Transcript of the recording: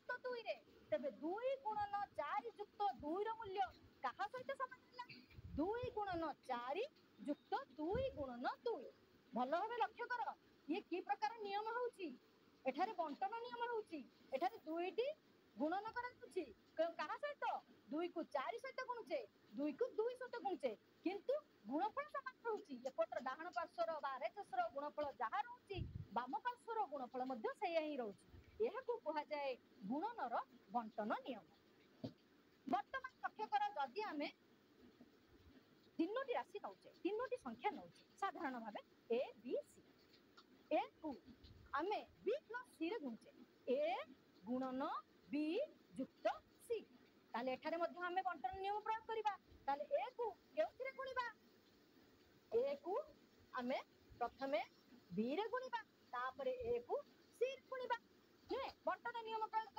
युक्त 2 रे तबे 2 गुणन 4 युक्त 2 रो मूल्य कहा सहित समान होला 2 गुणन 4 युक्त 2 गुणन 2 भलो भाबे लक्ष्य कर ये की प्रकार नियम होउची एठारे बंटन नियम होउची एठारे 2 टी गुणन करा होउची कहा सहित 2 को 4 सहित गुणुचे 2 को 2 सहित गुणुचे किंतु गुणफल समान होउची एपटर डाहण पार्श्वर बा आरएचएस रो गुणफल जहा रहउची बाम पार्श्वर गुणफल मध्ये सेया ही रहउची एहा को कहा जाय गुणनर बंटन नियम वर्तमान लक्ष्य कर जदि आमे तीनोटी राशि नौचे तीनोटी संख्या नौचे साधारण भावे ए बी सी ए को आमे बी प्लस सी रे गुणचे ए गुणन बी युक्त सी ताले एठारे मध्ये आमे बंटन नियम प्रयोग करिबा ताले ए को केउथिरे गुणिबा ए को आमे प्रथमे बी रे गुणिबा तापरे ए को सी रे गुणिबा ने बंटन नियम प्रयोग